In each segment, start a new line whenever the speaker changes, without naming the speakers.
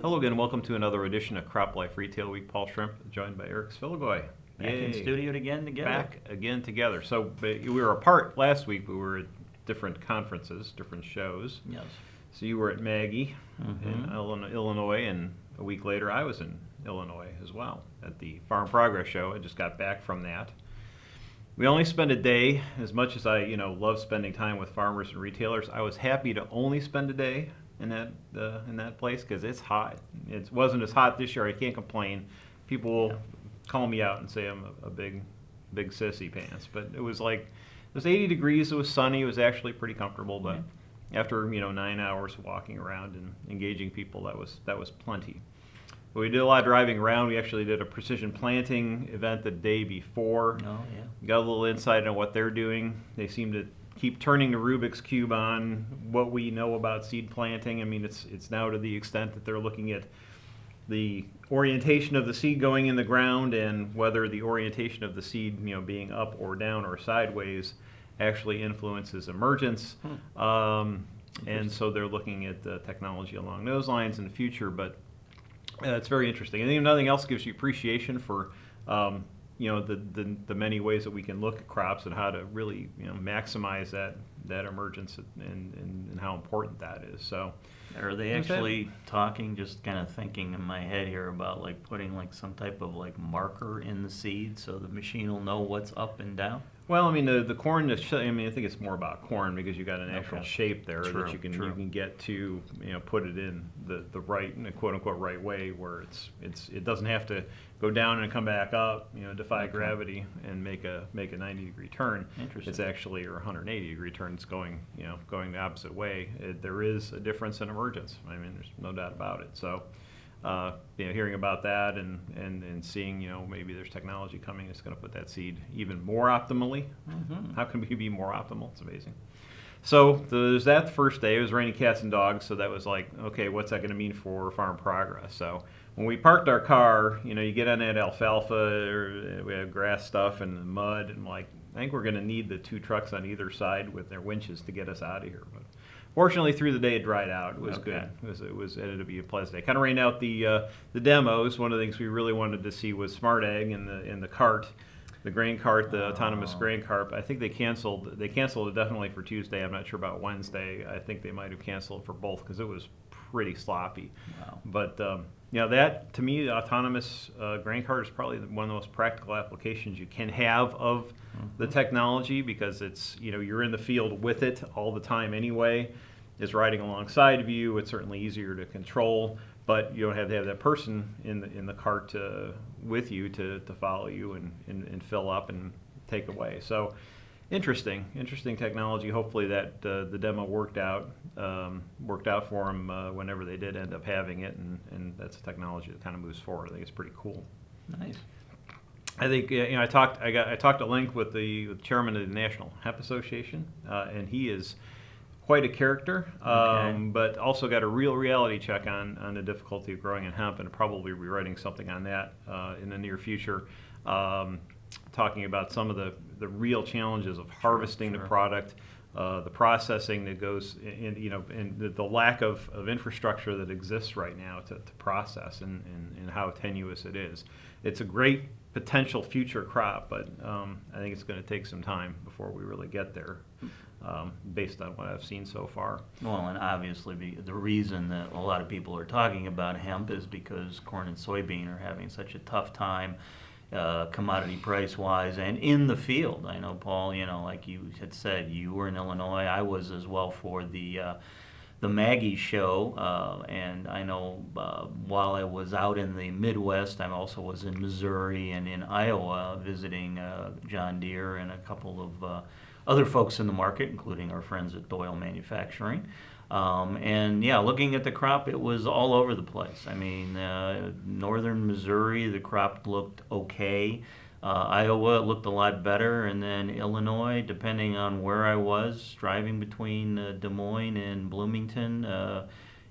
Hello again, welcome to another edition of CropLife Retail Week. Paul Schrimpf, joined by Eric Sfiligoj.
Back in studio again together.
Back again together. So we were apart last week, but we were at different conferences, different shows.
Yes.
So you were at MAGIE in Illinois, and a week later I was in Illinois as well at the Farm Progress Show. I just got back from that. We only spent a day. As much as I love spending time with farmers and retailers, I was happy to only spend a day in that place because it's hot. It wasn't as hot this year. I can't complain. People will call me out and say I'm a big sissy pants, but it was 80 degrees. It was sunny. It was actually pretty comfortable. But after 9 hours walking around and engaging people, that was plenty. But we did a lot of driving around. We actually did a precision planting event the day before.
Oh yeah.
Got a little insight on what they're doing. They seem to keep turning the Rubik's Cube on what we know about seed planting. I mean, it's now to the extent that they're looking at the orientation of the seed going in the ground and whether the orientation of the seed, being up or down or sideways, actually influences emergence. And so they're looking at the technology along those lines in the future. But it's very interesting. I think nothing else gives you appreciation for the many ways that we can look at crops and how to really maximize that emergence and how important that is. So,
are they actually talking? Just kind of thinking in my head here about putting some type of marker in the seed so the machine will know what's up and down.
Well, I mean the corn. I think it's more about corn because you got an actual shape there that you can get to put it in the right, quote unquote, right way where it doesn't have to go down and come back up, defy gravity and make a 90-degree turn.
Interesting.
It's actually, or 180-degree turn. It's going the opposite way. There is a difference in emergence. I mean, there's no doubt about it. So. Hearing about that and seeing, maybe there's technology coming that's going to put that seed even more optimally. How can we be more optimal? It's amazing. So there's that first day. It was raining cats and dogs, so that was okay, what's that going to mean for farm progress? So when we parked our car, you get on that alfalfa, or we have grass stuff and mud, and I think we're going to need the two trucks on either side with their winches to get us out of here. But fortunately, through the day, it dried out. It was good. It ended up being a pleasant day. Kind of rained out the demos. One of the things we really wanted to see was Smart Ag in the cart, the grain cart, the autonomous grain cart. I think they canceled it definitely for Tuesday. I'm not sure about Wednesday. I think they might have canceled it for both because it was pretty sloppy.
Wow.
But that to me, the autonomous grain cart is probably one of the most practical applications you can have of the technology because it's you're in the field with it all the time anyway. It's riding alongside of you. It's certainly easier to control, but you don't have to have that person in the cart with you to follow you and fill up and take away. So interesting technology. Hopefully that the demo worked out for them whenever they did end up having it, and that's a technology that kind of moves forward. I think it's pretty cool.
Nice.
I think I talked at length with the chairman of the National Hemp Association, and he is quite a character, but also got a real reality check on the difficulty of growing in hemp, and probably be writing something on that in the near future, talking about some of the real challenges of harvesting the product, the processing that goes in, and the lack of infrastructure that exists right now to process and how tenuous it is. It's a great potential future crop, but I think it's going to take some time before we really get there, based on what I've seen so far.
Well, and obviously the reason that a lot of people are talking about hemp is because corn and soybean are having such a tough time commodity price-wise and in the field. I know, Paul, like you had said, you were in Illinois. I was as well for the MAGIE show, and I know while I was out in the Midwest, I also was in Missouri and in Iowa visiting John Deere and a couple of other folks in the market, including our friends at Doyle Manufacturing. Looking at the crop, it was all over the place. I mean, northern Missouri, the crop looked okay. Iowa looked a lot better, and then Illinois, depending on where I was, driving between Des Moines and Bloomington,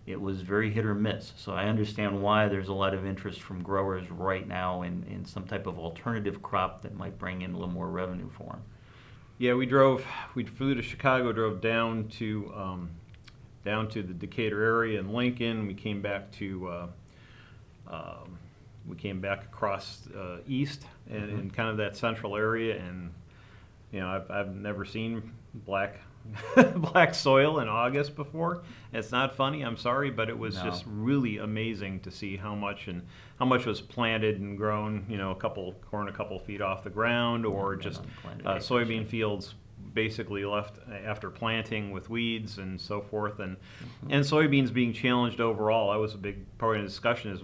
it was very hit or miss. So I understand why there's a lot of interest from growers right now in some type of alternative crop that might bring in a little more revenue for them.
Yeah, we flew to Chicago, drove down to the Decatur area and Lincoln. We came back to we came back across east and in kind of that central area, and you know, I've never seen black black soil in August before. It's not funny, I'm sorry, but it was just really amazing to see how much was planted and grown. You know, corn a couple feet off the ground, or just soybean fields basically left after planting with weeds and so forth, and soybeans being challenged overall. That was a big part of the discussion. Is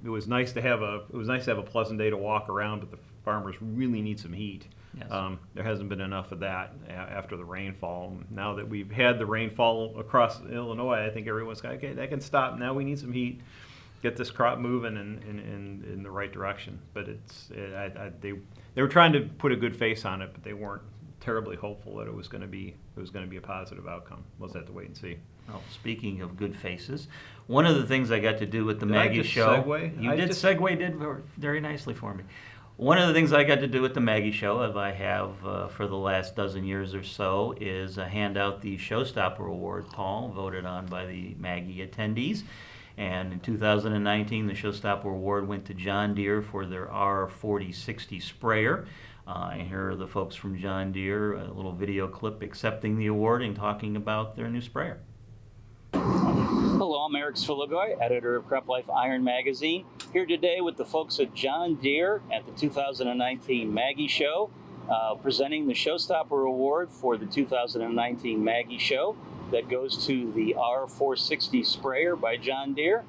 it was nice to have a pleasant day to walk around, but the farmers really need some heat. Yes. There hasn't been enough of that after the rainfall. Now that we've had the rainfall across Illinois, I think everyone's got, okay, that can stop. Now we need some heat, get this crop moving in the right direction. But they were trying to put a good face on it, but they weren't terribly hopeful that it was going to be a positive outcome. We'll just have to wait and see.
Well, speaking of good faces, one of the things I got to do with the MAGIE show, segue very nicely for me. One of the things I got to do with the MAGIE show, as I have for the last dozen years or so, is hand out the Showstopper Award, Paul, voted on by the MAGIE attendees. And in 2019, the Showstopper Award went to John Deere for their R4060 sprayer. And here are the folks from John Deere, a little video clip accepting the award and talking about their new sprayer.
Hello, I'm Sfiligoj, editor of CropLife Iron Magazine, here today with the folks at John Deere at the 2019 MAGIE Show, presenting the Showstopper Award for the 2019 MAGIE Show that goes to the R460 sprayer by John Deere.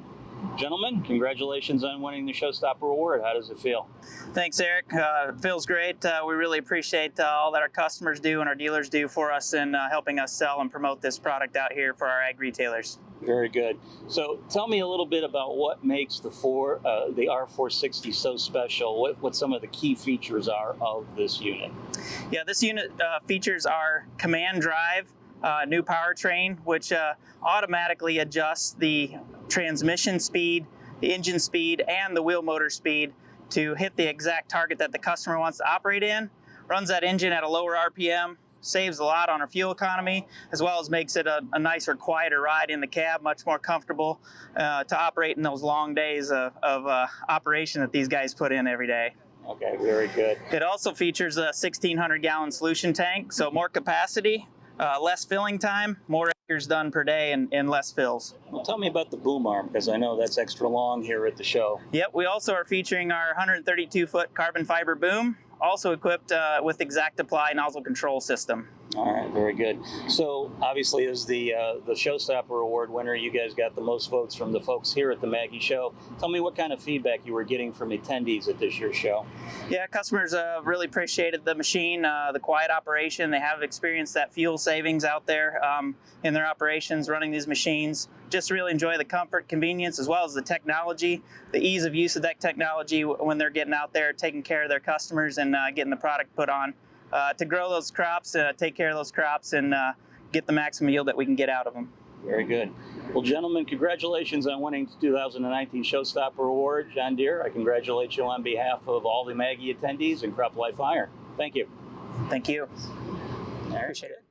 Gentlemen, congratulations on winning the Showstopper Award. How does it feel?
Thanks, Eric. It feels great. We really appreciate all that our customers do and our dealers do for us in helping us sell and promote this product out here for our ag retailers.
Very good. So tell me a little bit about what makes the R460 so special, what some of the key features are of this unit.
Yeah, this unit features our command drive, new powertrain, which automatically adjusts the transmission speed, the engine speed, and the wheel motor speed to hit the exact target that the customer wants to operate in. Runs that engine at a lower RPM, saves a lot on our fuel economy, as well as makes it a nicer, quieter ride in the cab, much more comfortable to operate in those long days of operation that these guys put in every day.
Okay, very good.
It also features a 1,600-gallon solution tank, so more capacity, less filling time, more acres done per day, and less fills.
Well, tell me about the boom arm, because I know that's extra long here at the show.
Yep, we also are featuring our 132-foot carbon fiber boom, also equipped with exact apply nozzle control system.
All right, very good. So obviously, as the Showstopper Award winner, you guys got the most votes from the folks here at the MAGIE show. Tell me what kind of feedback you were getting from attendees at this year's show.
Yeah, customers really appreciated the machine, the quiet operation. They have experienced that fuel savings out there in their operations running these machines. Just really enjoy the comfort, convenience, as well as the technology, the ease of use of that technology when they're getting out there, taking care of their customers and getting the product put on. To grow those crops, take care of those crops, and get the maximum yield that we can get out of them.
Very good. Well, gentlemen, congratulations on winning the 2019 Showstopper Award. John Deere, I congratulate you on behalf of all the MAGIE attendees and CropLife Iron. Thank you.
Thank you. I appreciate it.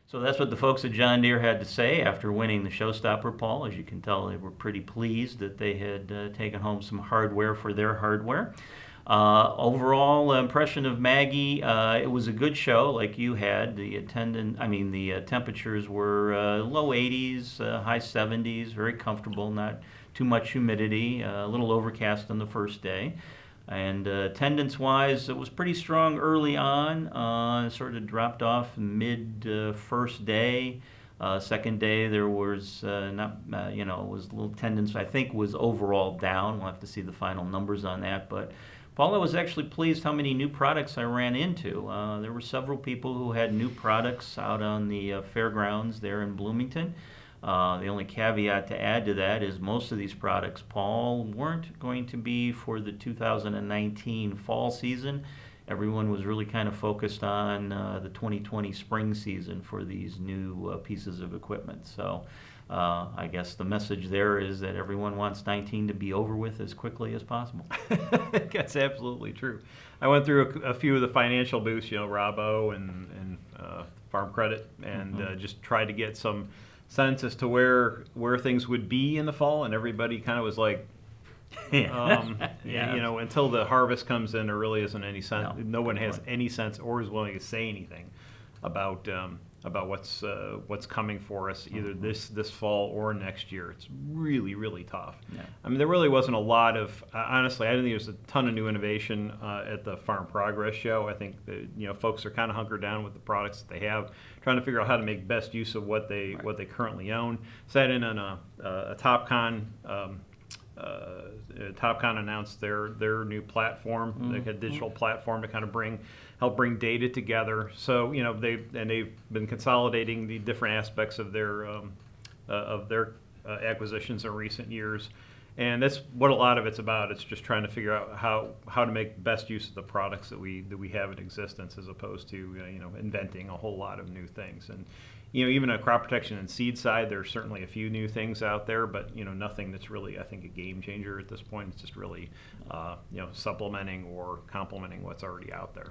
So that's what the folks at John Deere had to say after winning the Showstopper, Paul. As you can tell, they were pretty pleased that they had taken home some hardware for their hardware. Overall impression of MAGIE, it was a good show like you had. The temperatures were low 80s, high 70s, very comfortable, not too much humidity, a little overcast on the first day. And attendance-wise, it was pretty strong early on, sort of dropped off mid-first day. Second day there was was a little attendance, I think, was overall down. We'll have to see the final numbers on that, but Paul, I was actually pleased how many new products I ran into. There were several people who had new products out on the fairgrounds there in Bloomington. The only caveat to add to that is most of these products, Paul, weren't going to be for the 2019 fall season. Everyone was really kind of focused on the 2020 spring season for these new pieces of equipment. So I guess the message there is that everyone wants 19 to be over with as quickly as possible.
That's absolutely true. I went through a few of the financial booths, Rabo and Farm Credit, and just tried to get some sense as to where things would be in the fall, and everybody kind of was like,
Yeah.
You know, until the harvest comes in, there really isn't any sense.
No,
No one
good
has
point.
any sense or is willing to say anything about what's coming for us either this fall or next year. It's really, really tough.
Yeah.
I mean, there really wasn't a lot of honestly. I didn't think there was a ton of new innovation at the Farm Progress Show. I think that, you know, folks are kind of hunkered down with the products that they have, trying to figure out how to make best use of what they currently own. Sat in on a TopCon. TopCon announced their new platform, like a digital platform to kind of help bring data together. So, you know, they've been consolidating the different aspects of their acquisitions in recent years, and that's what a lot of it's about. It's just trying to figure out how to make best use of the products that we have in existence, as opposed to you know, inventing a whole lot of new things. And you know, even on crop protection and seed side, there's certainly a few new things out there, but you know, nothing that's really, I think, a game changer at this point. It's just really you know, supplementing or complementing what's already out there.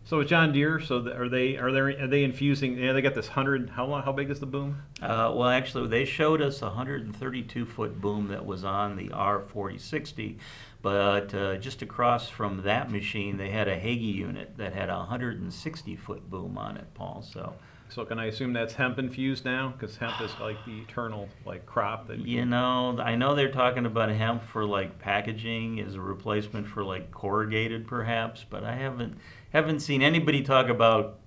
So with John Deere, so are they infusing? Yeah, they got this 100. How big is the boom?
Well, actually, they showed us a 132-foot boom that was on the R4060, but just across from that machine, they had a Hagie unit that had a 160-foot boom on it, Paul.
So can I assume that's hemp infused now? Because hemp is like the eternal like crop that.
You know, I know they're talking about hemp for like packaging as a replacement for like corrugated, perhaps, but I haven't seen anybody talk about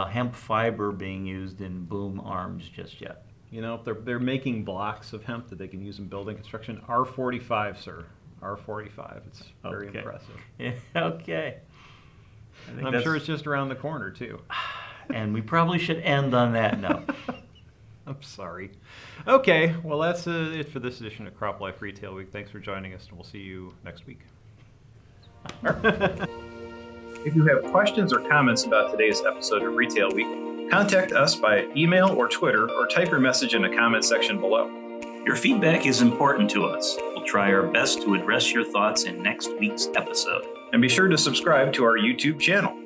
hemp fiber being used in boom arms just yet.
You know, if they're making blocks of hemp that they can use in building construction. R45, sir. R45. It's very
Okay.
impressive.
Yeah, okay.
I'm sure it's just around the corner too.
And we probably should end on that note.
I'm sorry. Okay, well that's it for this edition of CropLife Retail Week. Thanks for joining us, and we'll see you next week. If you have questions or comments about today's episode of Retail Week, contact us by email or Twitter, or type your message in the comment section below.
Your feedback is important to us. We'll try our best to address your thoughts in next week's episode.
And be sure to subscribe to our YouTube channel.